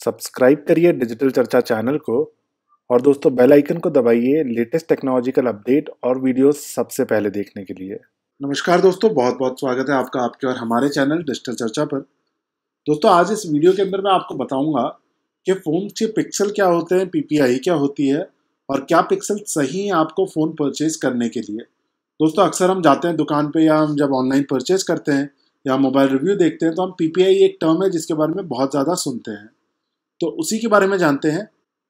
Subscribe करिए digital चर्चा channel को और दोस्तों बेल आइकन को दबाइए लेटेस्ट टेक्नोलॉजिकल अपडेट और वीडियोस सबसे पहले देखने के लिए। नमस्कार दोस्तों, बहुत बहुत स्वागत है आपका आपके और हमारे चैनल डिजिटल चर्चा पर। दोस्तों आज इस वीडियो के अंदर मैं आपको बताऊंगा कि फ़ोन के पिक्सल क्या होते हैं, पीपीआई क्या होती है और क्या पिक्सल सही है आपको फ़ोन परचेज करने के लिए। दोस्तों अक्सर हम जाते हैं दुकान पे या हम जब ऑनलाइन परचेज करते हैं या मोबाइल रिव्यू देखते हैं तो हम पीपीआई एक टर्म है जिसके बारे में बहुत ज़्यादा सुनते हैं, तो उसी के बारे में जानते हैं।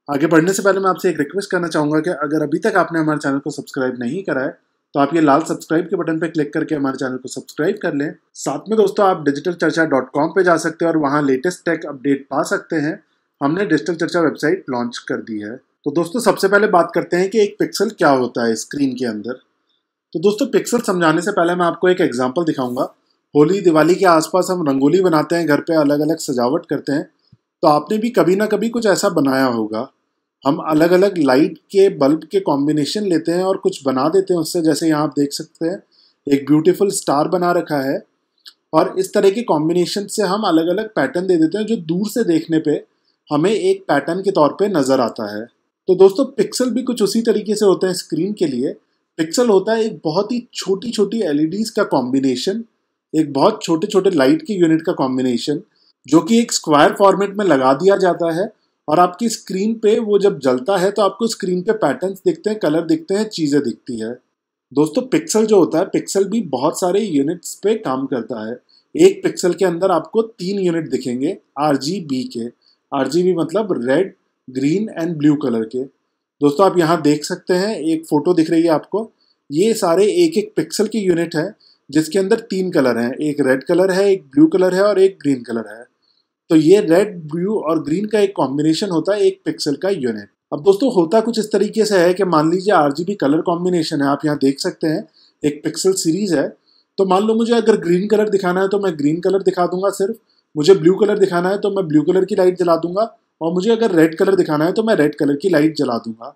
आगे बढ़ने से पहले मैं आपसे एक रिक्वेस्ट करना चाहूँगा कि अगर अभी तक आपने हमारे चैनल को सब्सक्राइब नहीं करा है तो आप ये लाल सब्सक्राइब के बटन पर क्लिक करके हमारे चैनल को सब्सक्राइब कर लें। साथ में दोस्तों आप digitalcharcha.com पे जा सकते हैं और वहाँ लेटेस्ट टेक अपडेट पा सकते हैं। हमने डिजिटल चर्चा वेबसाइट लॉन्च कर दी है। तो दोस्तों सबसे पहले बात करते हैं कि एक पिक्सल क्या होता है स्क्रीन के अंदर। तो दोस्तों पिक्सल समझाने से पहले मैं आपको एक एग्जाम्पल दिखाऊंगा। होली दिवाली के आसपास हम रंगोली बनाते हैं, घर पे अलग अलग सजावट करते हैं, तो आपने भी कभी ना कभी कुछ ऐसा बनाया होगा। हम अलग अलग लाइट के बल्ब के कॉम्बिनेशन लेते हैं और कुछ बना देते हैं उससे, जैसे यहाँ आप देख सकते हैं एक ब्यूटीफुल स्टार बना रखा है। और इस तरह के कॉम्बिनेशन से हम अलग अलग पैटर्न दे देते हैं जो दूर से देखने पे हमें एक पैटर्न के तौर पे नज़र आता है। तो दोस्तों पिक्सल भी कुछ उसी तरीके से होते हैं स्क्रीन के लिए। पिक्सल होता है एक बहुत ही छोटी छोटी एलईडीज़ का कॉम्बिनेशन, एक बहुत छोटे छोटे लाइट के यूनिट का कॉम्बिनेशन जो कि एक स्क्वायर फॉर्मेट में लगा दिया जाता है और आपकी स्क्रीन पे वो जब जलता है तो आपको स्क्रीन पे पैटर्न्स दिखते हैं, कलर दिखते हैं, चीज़ें दिखती है। दोस्तों पिक्सल जो होता है, पिक्सल भी बहुत सारे यूनिट्स पे काम करता है। एक पिक्सल के अंदर आपको 3 यूनिट दिखेंगे आरजीबी के। आरजीबी मतलब red, green and blue colour के। दोस्तों आप यहाँ देख सकते हैं एक फोटो दिख रही है आपको, ये सारे एक एक पिक्सल की यूनिट है जिसके अंदर 3 कलर हैं, एक रेड कलर है, एक ब्लू कलर है और एक ग्रीन कलर है। तो ये रेड, ब्लू और ग्रीन का एक कॉम्बिनेशन होता है एक पिक्सल का यूनिट। अब दोस्तों होता कुछ इस तरीके से है कि मान लीजिए आरजीबी कलर कॉम्बिनेशन है, आप यहाँ देख सकते हैं एक पिक्सल सीरीज है। तो मान लो मुझे अगर ग्रीन कलर दिखाना है तो मैं ग्रीन कलर दिखा दूंगा सिर्फ, मुझे ब्लू कलर दिखाना है तो मैं ब्लू कलर की लाइट जला दूंगा, और मुझे अगर रेड कलर दिखाना है तो मैं रेड कलर की लाइट जला दूंगा।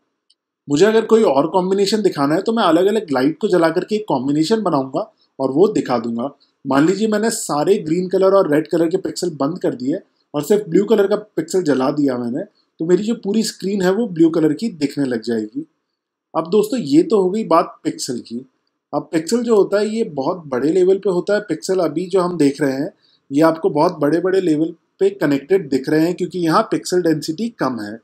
मुझे अगर कोई और कॉम्बिनेशन दिखाना है तो मैं अलग अलग लाइट को जला करके एक कॉम्बिनेशन बनाऊंगा और वो दिखा दूंगा। मान लीजिए मैंने सारे ग्रीन कलर और रेड कलर के पिक्सल बंद कर दिए और सिर्फ ब्लू कलर का पिक्सल जला दिया मैंने, तो मेरी जो पूरी स्क्रीन है वो ब्लू कलर की दिखने लग जाएगी। अब दोस्तों ये तो हो गई बात पिक्सल की। अब पिक्सल जो होता है ये बहुत बड़े लेवल पे होता है। पिक्सल अभी जो हम देख रहे हैं ये आपको बहुत बड़े बड़े लेवल पे कनेक्टेड दिख रहे हैं क्योंकि यहाँ पिक्सल डेंसिटी कम है।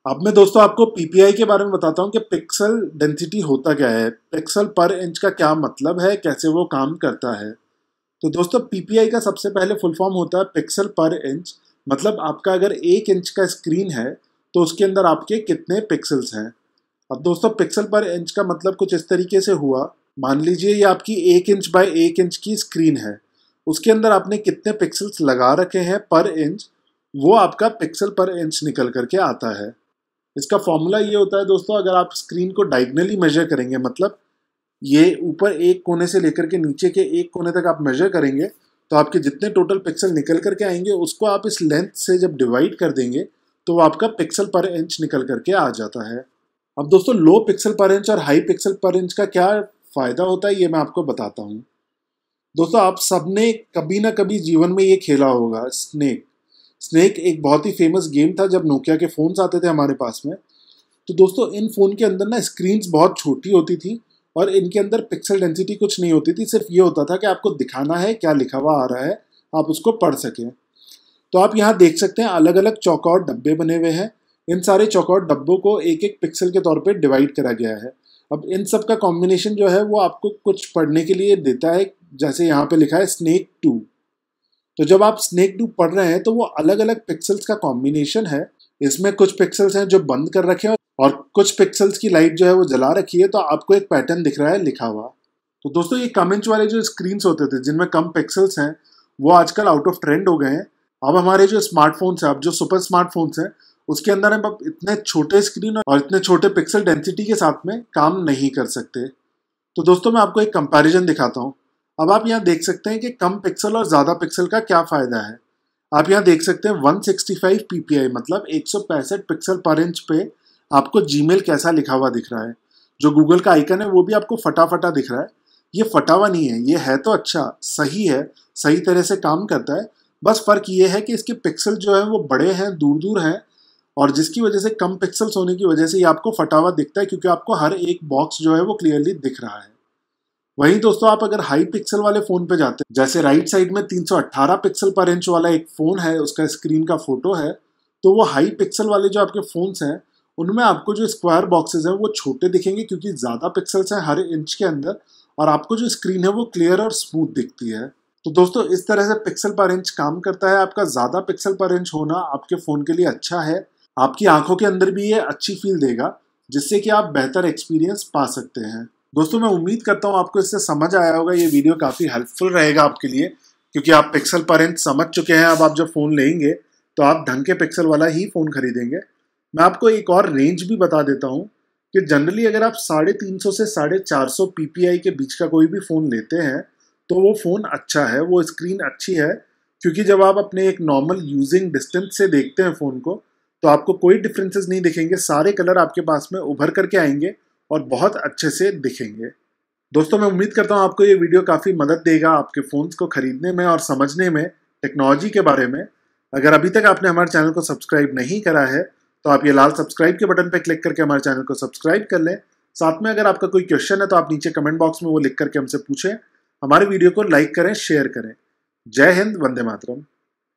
अब मैं दोस्तों आपको पीपीआई के बारे में बताता हूँ कि पिक्सल डेंसिटी होता क्या है, पिक्सल पर इंच का क्या मतलब है, कैसे वो काम करता है। तो दोस्तों पीपीआई का सबसे पहले फुल फॉर्म होता है पिक्सल पर इंच। मतलब आपका अगर 1 इंच का स्क्रीन है तो उसके अंदर आपके कितने पिक्सल्स हैं। अब दोस्तों पिक्सल पर इंच का मतलब कुछ इस तरीके से हुआ, मान लीजिए ये आपकी 1 इंच बाय 1 इंच की स्क्रीन है, उसके अंदर आपने कितने पिक्सल्स लगा रखे हैं पर इंच, वो आपका पिक्सल पर इंच निकल करके आता है। इसका फॉर्मूला ये होता है दोस्तों, अगर आप स्क्रीन को डायगनली मेजर करेंगे, मतलब ये ऊपर एक कोने से लेकर के नीचे के एक कोने तक आप मेजर करेंगे, तो आपके जितने टोटल पिक्सल निकल करके आएंगे उसको आप इस लेंथ से जब डिवाइड कर देंगे तो वो आपका पिक्सल पर इंच निकल करके आ जाता है। अब दोस्तों लो पिक्सल पर इंच और हाई पिक्सल पर इंच का क्या फ़ायदा होता है ये मैं आपको बताता हूँ। दोस्तों आप सबने कभी ना कभी जीवन में ये खेला होगा स्नेक। स्नेक एक बहुत ही फेमस गेम था जब नोकिया के फ़ोन्स आते थे हमारे पास में। तो दोस्तों इन फ़ोन के अंदर ना स्क्रीन्स बहुत छोटी होती थी और इनके अंदर पिक्सल डेंसिटी कुछ नहीं होती थी, सिर्फ ये होता था कि आपको दिखाना है क्या लिखा हुआ आ रहा है, आप उसको पढ़ सकें। तो आप यहाँ देख सकते हैं अलग अलग चौकोर डब्बे बने हुए हैं। इन सारे चौकोर डब्बों को एक एक पिक्सल के तौर पे डिवाइड करा गया है। अब इन सब का कॉम्बिनेशन जो है वो आपको कुछ पढ़ने के लिए देता है, जैसे यहाँ पे लिखा है स्नेक 2। तो जब आप स्नेक 2 पढ़ रहे हैं तो वो अलग अलग पिक्सल्स का कॉम्बिनेशन है। इसमें कुछ पिक्सल्स हैं जो बंद कर रखे हैं और कुछ पिक्सल्स की लाइट जो है वो जला रखी है, तो आपको एक पैटर्न दिख रहा है लिखा हुआ। तो दोस्तों ये कम इंच वाले जो स्क्रीन्स होते थे जिनमें कम पिक्सल्स हैं वो आजकल आउट ऑफ ट्रेंड हो गए हैं। अब हमारे जो स्मार्टफोन्स हैं, अब जो सुपर स्मार्टफोन्स हैं, उसके अंदर हम अब इतने छोटे स्क्रीन और इतने छोटे पिक्सल डेंसिटी के साथ में काम नहीं कर सकते। तो दोस्तों मैं आपको एक कंपैरिजन दिखाता हूँ। अब आप यहाँ देख सकते हैं कि कम पिक्सल और ज़्यादा पिक्सल का क्या फ़ायदा है। आप यहाँ देख सकते हैं 165 पीपीआई मतलब 165 पिक्सल पर इंच पे आपको जीमेल कैसा लिखा हुआ दिख रहा है। जो गूगल का आइकन है वो भी आपको फटा फटा दिख रहा है। ये फटा हुआ नहीं है, ये है तो अच्छा, सही है, सही तरह से काम करता है, बस फर्क ये है कि इसके पिक्सल जो है वो बड़े हैं, दूर दूर हैं, और जिसकी वजह से कम पिक्सल्स होने की वजह से ये आपको फटा हुआ दिखता है, क्योंकि आपको हर एक बॉक्स जो है वो क्लियरली दिख रहा है। वहीं दोस्तों आप अगर हाई पिक्सल वाले फोन पे जाते हैं, जैसे राइट साइड में 318 पिक्सल पर इंच वाला एक फोन है, उसका स्क्रीन का फोटो है, तो वो हाई पिक्सल वाले जो आपके फोन्स हैं उनमें आपको जो स्क्वायर बॉक्सेस हैं वो छोटे दिखेंगे, क्योंकि ज़्यादा पिक्सल्स हैं हर इंच के अंदर, और आपको जो स्क्रीन है वो क्लियर और स्मूथ दिखती है। तो दोस्तों इस तरह से पिक्सल पर इंच काम करता है। आपका ज़्यादा पिक्सल पर इंच होना आपके फ़ोन के लिए अच्छा है, आपकी आंखों के अंदर भी ये अच्छी फील देगा, जिससे कि आप बेहतर एक्सपीरियंस पा सकते हैं। दोस्तों मैं उम्मीद करता हूँ आपको इससे समझ आया होगा, ये वीडियो काफ़ी हेल्पफुल रहेगा आपके लिए, क्योंकि आप पिक्सल पर इंच समझ चुके हैं। अब आप जब फ़ोन लेंगे तो आप ढंग के पिक्सल वाला ही फ़ोन खरीदेंगे। मैं आपको एक और रेंज भी बता देता हूँ कि जनरली अगर आप 350 से 450 ppi के बीच का कोई भी फ़ोन लेते हैं तो वो फ़ोन अच्छा है, वो स्क्रीन अच्छी है, क्योंकि जब आप अपने एक नॉर्मल यूजिंग डिस्टेंस से देखते हैं फ़ोन को तो आपको कोई डिफरेंसेस नहीं दिखेंगे, सारे कलर आपके पास में उभर करके आएंगे और बहुत अच्छे से दिखेंगे। दोस्तों मैं उम्मीद करता हूँ आपको ये वीडियो काफ़ी मदद देगा आपके फ़ोन्स को खरीदने में और समझने में टेक्नोलॉजी के बारे में। अगर अभी तक आपने हमारे चैनल को सब्सक्राइब नहीं करा है तो आप ये लाल सब्सक्राइब के बटन पर क्लिक करके हमारे चैनल को सब्सक्राइब कर लें। साथ में अगर आपका कोई क्वेश्चन है तो आप नीचे कमेंट बॉक्स में वो लिख करके हमसे पूछें। हमारे वीडियो को लाइक करें, शेयर करें। जय हिंद, वंदे मातरम।